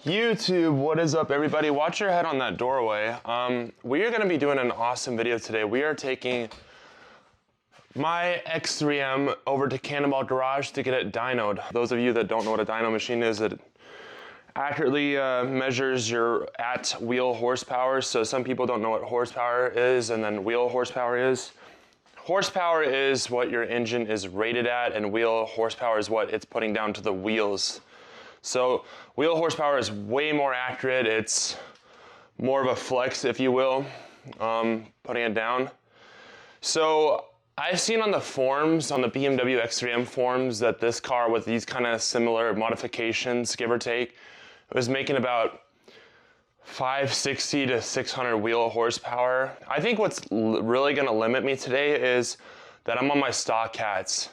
YouTube, what is up everybody? Watch your head on that doorway. We are gonna be doing an awesome video today. We are taking my X3M over to Cannonball Garage to get it dynoed. Those of you that don't know what a dyno machine is, it accurately measures your at wheel horsepower. So some people don't know what horsepower is and then wheel horsepower is. Horsepower is what your engine is rated at, and wheel horsepower is what it's putting down to the wheels. So wheel horsepower is way more accurate. It's more of a flex, if you will, putting it down. So I've seen on the forums, on the Bmw X3M forums, that this car with these kind of similar modifications, give or take, it was making about 560 to 600 wheel horsepower. I think what's really gonna limit me today is that I'm on my stock cats.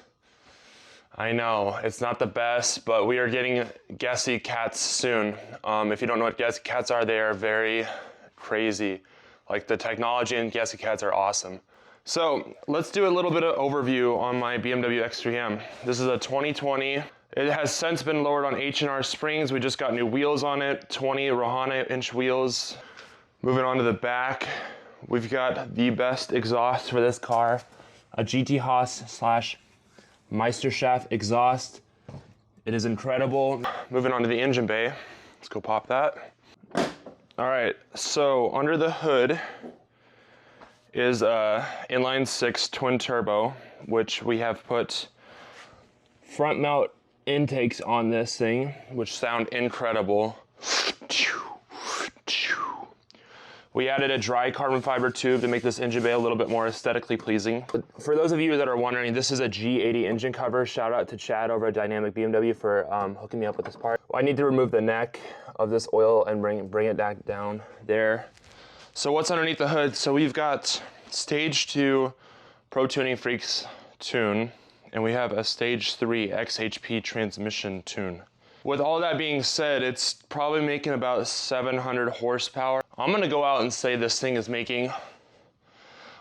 I know, it's not the best, but we are getting gassy cats soon. If you don't know what gassy cats are, they are very crazy. Like, the technology in gassy cats are awesome. So let's do a little bit of overview on my BMW X3M. This is a 2020. It has since been lowered on H&R springs. We just got new wheels on it, 20 Rohana inch wheels. Moving on to the back, we've got the best exhaust for this car, a GT Haas / Meisterschaft exhaust. It is incredible. Moving on to the engine bay. Let's go pop that. All right, so under the hood is a inline 6 twin turbo, which we have put front mount intakes on this thing, which sound incredible. We added a dry carbon fiber tube to make this engine bay a little bit more aesthetically pleasing. For those of you that are wondering, this is a G80 engine cover. Shout out to Chad over at Dynamic BMW for hooking me up with this part. I need to remove the neck of this oil and bring it back down there. So what's underneath the hood? So we've got Stage 2 Pro Tuning Freaks tune, and we have a Stage 3 XHP transmission tune. With all that being said, it's probably making about 700 horsepower. I'm gonna go out and say this thing is making,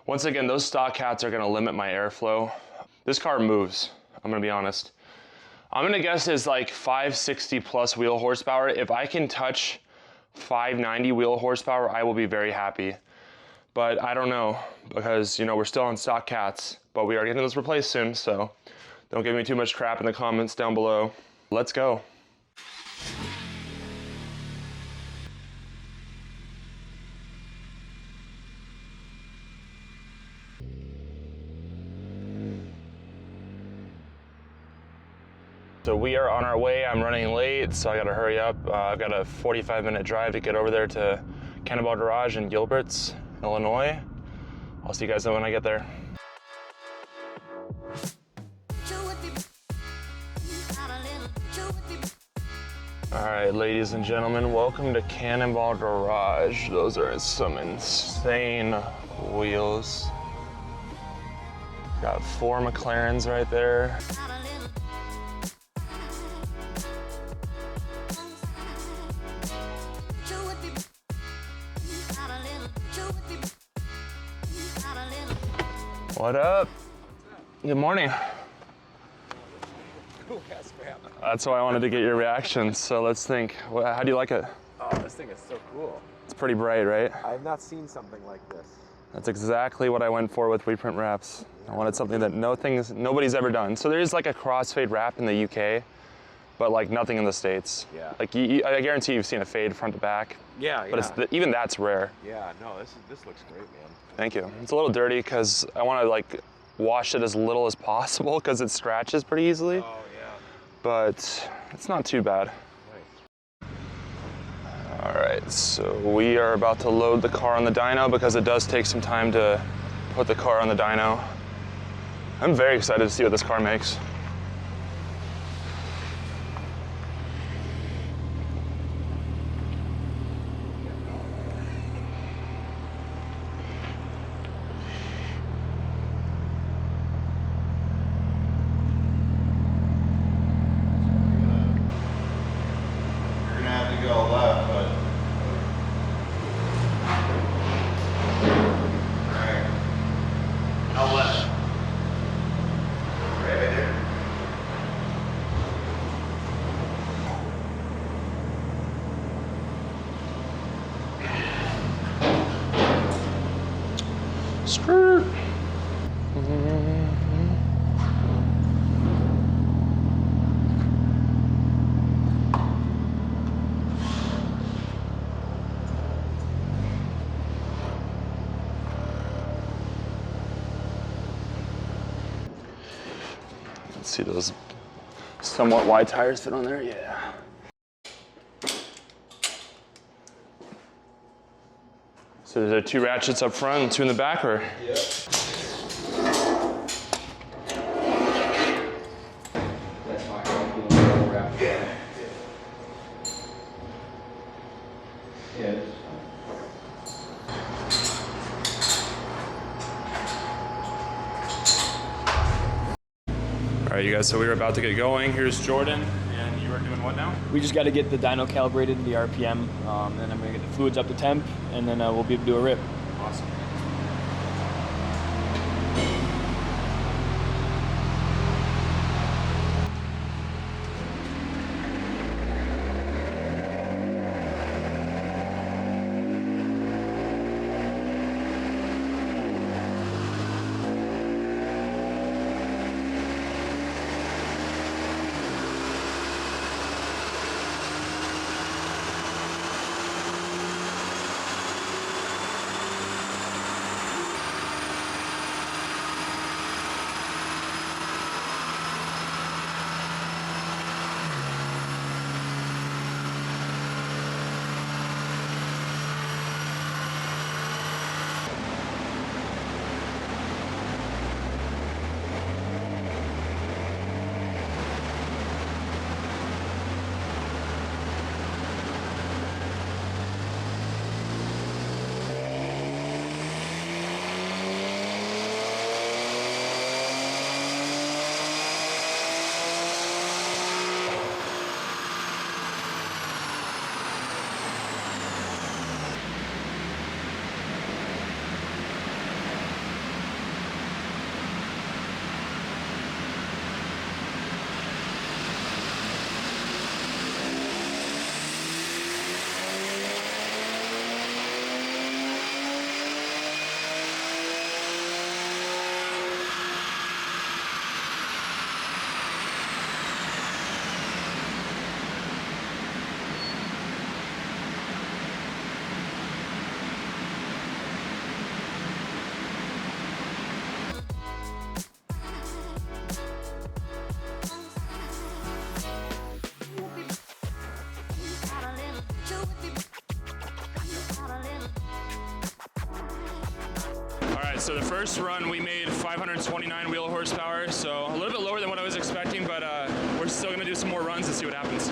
once again, those stock cats are gonna limit my airflow. This car moves, I'm gonna be honest. I'm gonna guess it's like 560 plus wheel horsepower. If I can touch 590 wheel horsepower, I will be very happy. But I don't know, because we're still on stock cats, but we are getting this replaced soon, so don't give me too much crap in the comments down below. Let's go. So we are on our way. I'm running late, so I gotta hurry up. I've got a 45-minute drive to get over there to Cannonball Garage in Gilbert's, Illinois. I'll see you guys when I get there. All right, ladies and gentlemen, welcome to Cannonball Garage. Those are some insane wheels. Got 4 McLarens right there. What up? Good morning. That's why I wanted to get your reaction. So let's think. How do you like it? Oh, this thing is so cool. It's pretty bright, right? I've not seen something like this. That's exactly what I went for with reprint wraps. I wanted something that nobody's ever done. So there is like a crossfade wrap in the UK, but like nothing in the States. Yeah. Like I guarantee you've seen a fade front to back. Yeah, but yeah. even that's rare. Yeah, no, this looks great, man. Thank you. It's a little dirty because I want to like wash it as little as possible because it scratches pretty easily. Oh yeah. But it's not too bad. Nice. All right, so we are about to load the car on the dyno because it does take some time to put the car on the dyno. I'm very excited to see what this car makes. How left? Right there. Skirt. Let's see those somewhat wide tires fit on there, yeah. So there's 2 ratchets up front and 2 in the back, or? Yeah. That's fine. Wrap it. Yeah. All right, you guys, so we were about to get going. Here's Jordan, and you are doing what now? We just got to get the dyno calibrated, the RPM, and then I'm going to get the fluids up to temp, and then we'll be able to do a rip. Awesome. So the first run we made 529 wheel horsepower, so a little bit lower than what I was expecting, but we're still gonna do some more runs and see what happens.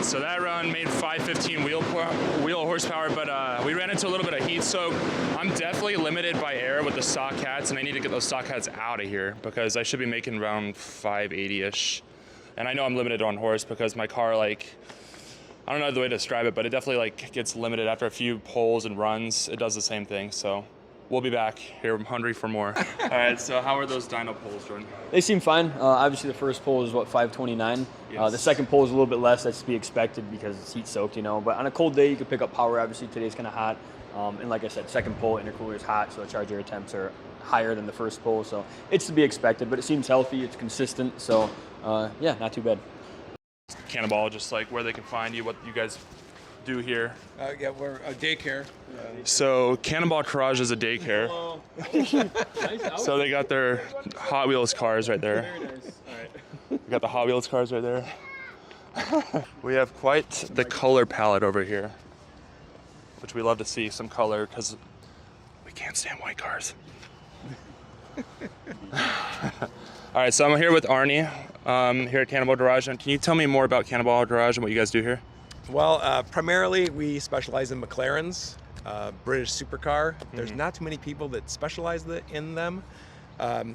So that run made 515 wheel horsepower, but we ran into a little bit of heat soak. I'm definitely limited by air with the stock hats, and I need to get those stock hats out of here because I should be making around 580-ish. And I know I'm limited on horse because my car, like, I don't know the way to describe it, but it definitely like gets limited after a few pulls and runs. It does the same thing, so we'll be back here. I'm hungry for more. All right, so how are those dyno pulls, Jordan? They seem fine. Obviously, the first pull is, what, 529? Yes. The second pull is a little bit less. That's to be expected because it's heat soaked, you know. But on a cold day, you can pick up power. Obviously, today's kind of hot. And like I said, second pull, intercooler is hot, so the charge air temps are higher than the first pull. So it's to be expected, but it seems healthy. It's consistent. So, yeah, not too bad. Cannonball, just like where they can find you, what you guys do here? Yeah, we're a daycare. So Cannonball Garage is a daycare. So they got their Hot Wheels cars right there. Very nice. All right. We got the Hot Wheels cars right there. We have quite the color palette over here, which we love to see some color because we can't stand white cars. All right, so I'm here with Arne here at Cannonball Garage. And can you tell me more about Cannonball Garage and what you guys do here? Well, primarily we specialize in McLarens, British supercar. There's not too many people that specialize in them.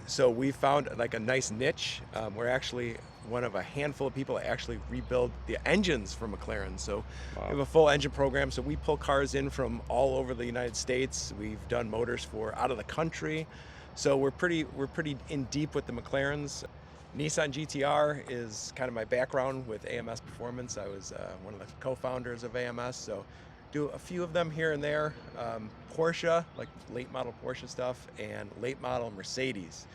So we found like a nice niche. We're actually one of a handful of people that actually rebuild the engines for McLaren. So we have a full engine program. So we pull cars in from all over the United States. We've done motors for out of the country. So we're pretty in deep with the McLarens. Nissan GTR is kind of my background with AMS Performance. I was one of the co-founders of AMS, so do a few of them here and there. Porsche, like late model Porsche stuff, and late model Mercedes.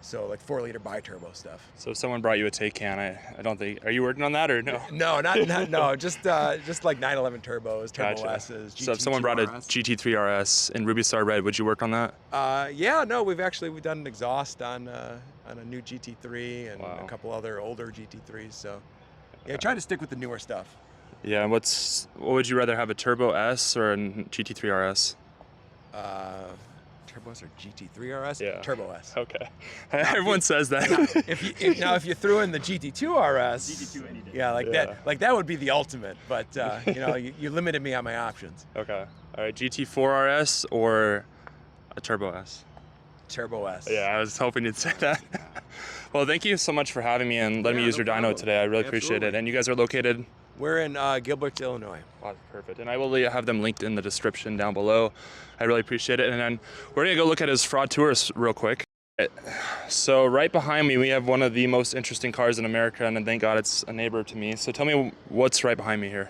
So like 4-liter bi-turbo stuff. So if someone brought you a Taycan, I don't think, are you working on that or no? No, no, just like 911 turbos, Turbo Gotcha. S's, So if someone brought a GT3 RS in Ruby Star Red, would you work on that? Yeah, no, we've done an exhaust on a new GT3 and a couple other older GT3s. So yeah, try to stick with the newer stuff. Yeah, and what would you rather have, a Turbo S or a GT3 RS? Turbo S or GT3 RS? Yeah. Turbo S. Okay. Everyone says that. If you threw in the GT2 RS, GT2 any day. yeah, that would be the ultimate. But you limited me on my options. Okay. All right, GT4 RS or a Turbo S? Turbo S. Yeah, I was hoping you'd say that. Well, thank you so much for having me and letting me use your dyno today. I really appreciate it. And you guys are located? We're in Gilbert, Illinois. Wow, perfect. And I will have them linked in the description down below. I really appreciate it. And then we're gonna go look at his fraud tours real quick. So right behind me, we have one of the most interesting cars in America, and thank God it's a neighbor to me. So tell me what's right behind me here.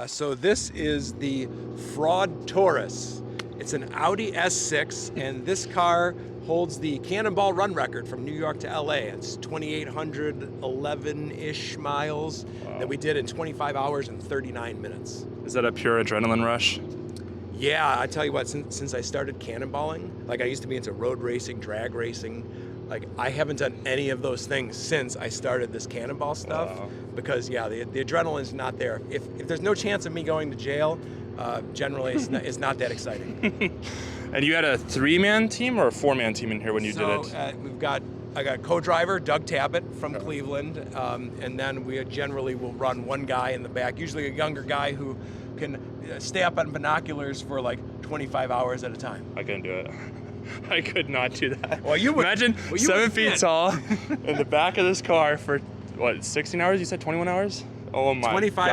So this is the Fraud Taurus. It's an Audi S6, and this car holds the Cannonball Run record from New York to LA. It's 2,811-ish miles that we did in 25 hours and 39 minutes. Is that a pure adrenaline rush? Yeah, I tell you what, since I started cannonballing, like I used to be into road racing, drag racing, like I haven't done any of those things since I started this cannonball stuff. Because yeah, the adrenaline's not there. If there's no chance of me going to jail, generally it's not that exciting. And you had a 3-man team or a 4-man team in here when you did it? I got co-driver Doug Tabbitt from Cleveland, and then we generally will run one guy in the back, usually a younger guy who can stay up on binoculars for like 25 hours at a time. I couldn't do it. I could not do that. Well, you would imagine 7 feet tall in the back of this car for what, 16 hours? You said 21 hours? Oh my 25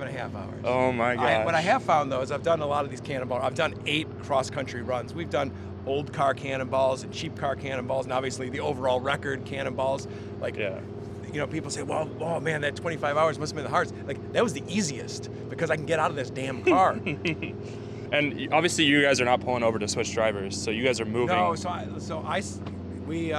and a half hours. Oh my gosh. What I have found though is I've done a lot of these cannonballs. I've done 8 cross-country runs. We've done old car cannonballs and cheap car cannonballs, and obviously the overall record cannonballs. Like, people say, well, oh man, that 25 hours must have been the hardest. Like, that was the easiest because I can get out of this damn car. And obviously you guys are not pulling over to switch drivers, so you guys are moving. No, we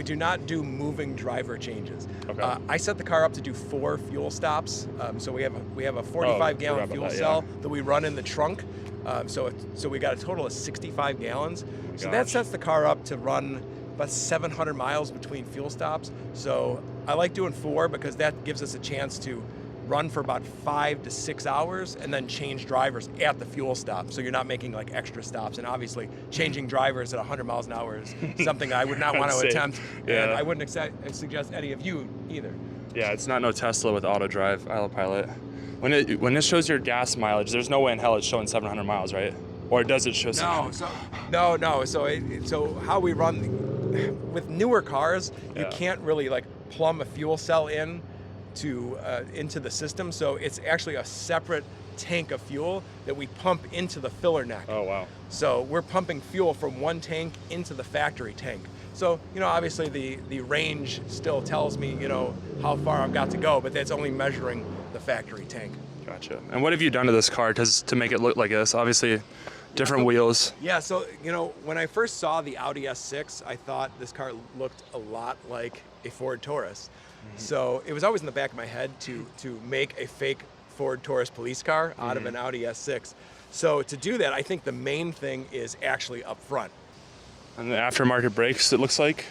do not do moving driver changes. Okay. I set the car up to do 4 fuel stops. So we have a 45-gallon fuel cell that we run in the trunk. So we got a total of 65 gallons. So that sets the car up to run about 700 miles between fuel stops. So I like doing 4 because that gives us a chance to run for about 5 to 6 hours and then change drivers at the fuel stop. So you're not making like extra stops. And obviously changing drivers at 100 miles an hour is something I would not want to attempt. And I wouldn't suggest any of you either. Yeah, it's not no Tesla with auto drive, autopilot. When it shows your gas mileage, there's no way in hell it's showing 700 miles, right? Or does it show? No. So how we run with newer cars, you can't really like plumb a fuel cell into the system. So it's actually a separate tank of fuel that we pump into the filler neck. Oh wow. So we're pumping fuel from one tank into the factory tank. So, obviously the range still tells me, how far I've got to go, but that's only measuring the factory tank. Gotcha. And what have you done to this car to make it look like this? Obviously, different wheels. Yeah, so, when I first saw the Audi S6, I thought this car looked a lot like a Ford Taurus. So it was always in the back of my head to make a fake Ford Taurus police car out of an Audi S6. So to do that, I think the main thing is actually up front. And the aftermarket brakes, it looks like.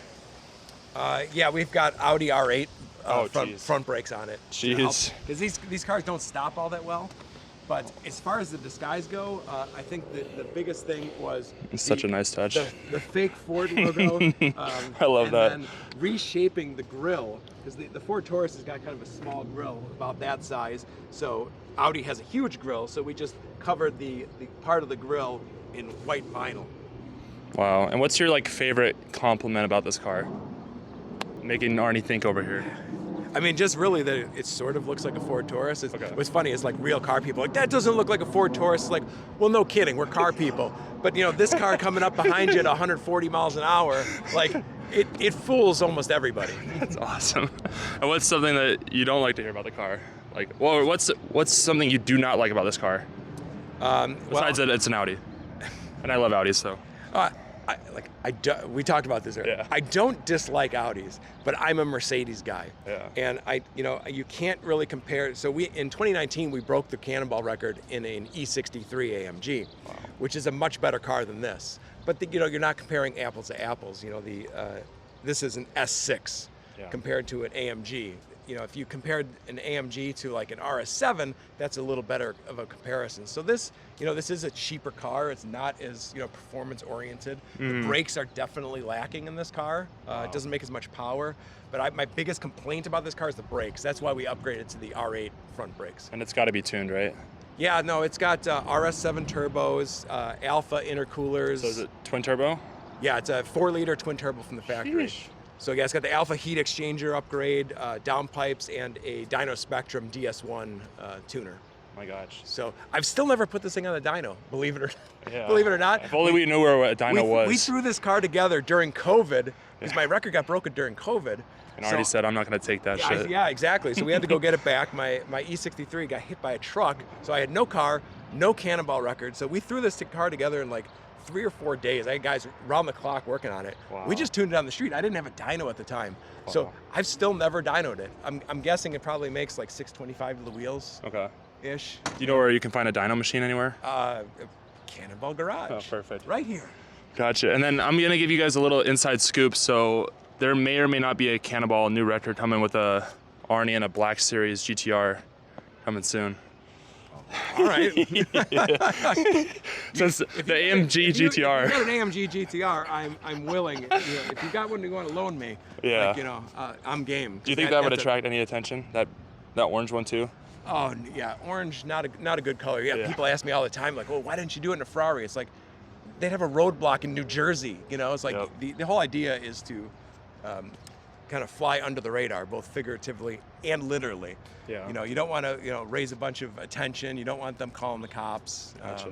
Yeah, we've got Audi R8 Oh, front brakes on it. Jeez. Because these cars don't stop all that well. But as far as the disguise go, I think the biggest thing was It's such a nice touch. the fake Ford logo. I love that. And then reshaping the grille, because the Ford Taurus has got kind of a small grille, about that size. So Audi has a huge grille, so we just covered the part of the grille in white vinyl. Wow. And what's your like favorite compliment about this car? Making Arne think over here. I mean, just really that it sort of looks like a Ford Taurus. Okay. What's funny is like real car people are like, that doesn't look like a Ford Taurus. It's like, well, no kidding, we're car people. But you know, this car coming up behind you at 140 miles an hour, like it fools almost everybody. That's awesome. And what's something that you don't like to hear about the car? Like, well, what's something you do not like about this car? Besides that it's an Audi, and I love Audis, so. We talked about this earlier. Yeah. I don't dislike Audis, but I'm a Mercedes guy. Yeah. And you can't really compare. So in 2019 we broke the Cannonball record in an E63 AMG, Wow. which is a much better car than this. But you're not comparing apples to apples. This is an S6 compared to an AMG. If you compared an AMG to like an RS7, that's a little better of a comparison. So this is a cheaper car. It's not as, performance oriented. The brakes are definitely lacking in this car. It doesn't make as much power. But my biggest complaint about this car is the brakes. That's why we upgraded to the R8 front brakes. And it's got to be tuned, right? Yeah, no, it's got RS7 turbos, alpha intercoolers. So is it twin turbo? Yeah, it's a 4-liter twin turbo from the factory. Sheesh. So yeah, it's got the alpha heat exchanger upgrade, downpipes, and a Dyno Spectrum DS1 tuner. My gosh. So I've still never put this thing on a dyno, believe it or Yeah. believe it or not. If only we knew where a dyno was. We threw this car together during COVID because my record got broken during COVID. And Arne said, I'm not going to take that shit. Yeah, exactly. So we had to go get it back. My E63 got hit by a truck, so I had no car, no Cannonball record. So we threw this car together in like 3 or 4 days. I had guys round the clock working on it. Wow. We just tuned it on the street. I didn't have a dyno at the time. So I've still never dynoed it. I'm guessing it probably makes like 625 to the wheels. Okay. Ish. Do you know where you can find a dyno machine anywhere? Cannonball Garage. Oh, perfect. Right here. Gotcha. And then I'm going to give you guys a little inside scoop. So there may or may not be a Cannonball new record coming with a Arne and a Black Series GTR coming soon. All right. Since the AMG If you GTR. got an AMG GTR, I'm willing. If you got one you want to loan me, Yeah. I'm game. Do you think that would attract any attention? That orange one too? Oh yeah, orange, not a good color. Yeah, people ask me all the time, like, well, why didn't you do it in a Ferrari? It's like they'd have a roadblock in New Jersey. It's like the whole idea is to kind of fly under the radar, both figuratively and literally. Yeah. You don't want to raise a bunch of attention. You don't want them calling the cops. Gotcha.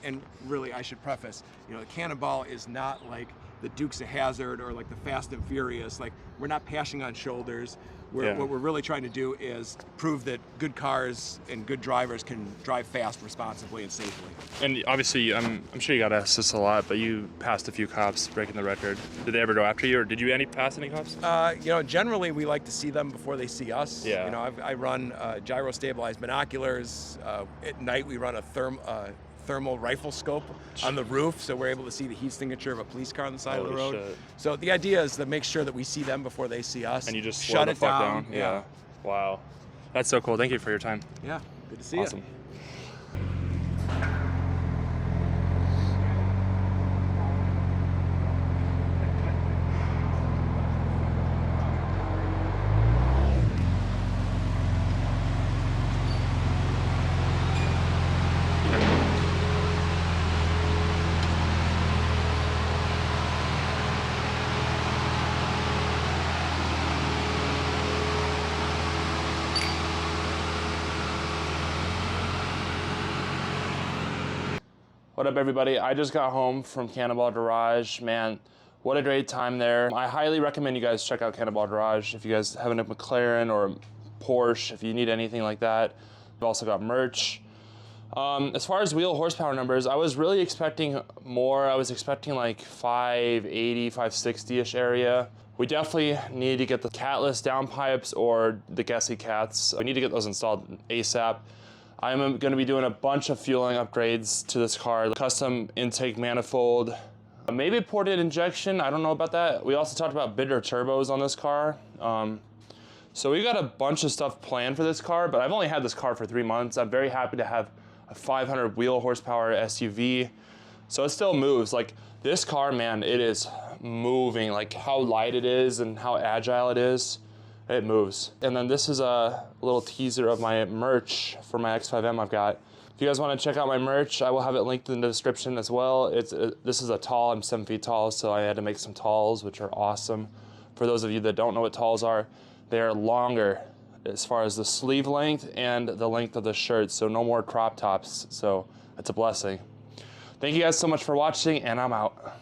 And really, I should preface, the Cannonball is not like the Dukes of Hazzard or like the Fast and Furious. Like, we're not passing on shoulders. What we're really trying to do is prove that good cars and good drivers can drive fast, responsibly, and safely. And obviously, I'm sure you got asked this a lot, but you passed a few cops breaking the record. Did they ever go after you, or did you pass any cops? Generally we like to see them before they see us. Yeah. I run gyro stabilized binoculars. At night we run a thermal rifle scope on the roof, so we're able to see the heat signature of a police car on the side of the road. Shit. So the idea is to make sure that we see them before they see us. And you just shut slow it the fuck down. Yeah. Wow. That's so cool. Thank you for your time. Yeah. Good to see Awesome. you. What up, everybody? I just got home from Cannonball Garage. Man, what a great time there. I highly recommend you guys check out Cannonball Garage if you guys have a McLaren or a Porsche, if you need anything like that. We've also got merch. As far as wheel horsepower numbers, I was really expecting more. I was expecting like 580, 560-ish area. We definitely need to get the catless downpipes or the Gessie cats. We need to get those installed ASAP. I'm going to be doing a bunch of fueling upgrades to this car. Custom intake manifold, maybe ported injection, I don't know about that. We also talked about bitter turbos on this car. So we got a bunch of stuff planned for this car, but I've only had this car for 3 months. I'm very happy to have a 500 wheel horsepower SUV. So it still moves. Like this car, man, it is moving. Like how light it is and how agile it is, it moves. And then this is a little teaser of my merch for my X5M I've got. If you guys want to check out my merch, I will have it linked in the description as well. This is a tall, I'm 7 feet tall, so I had to make some talls, which are awesome. For those of you that don't know what talls are, they're longer as far as the sleeve length and the length of the shirt, so no more crop tops, so it's a blessing. Thank you guys so much for watching, and I'm out.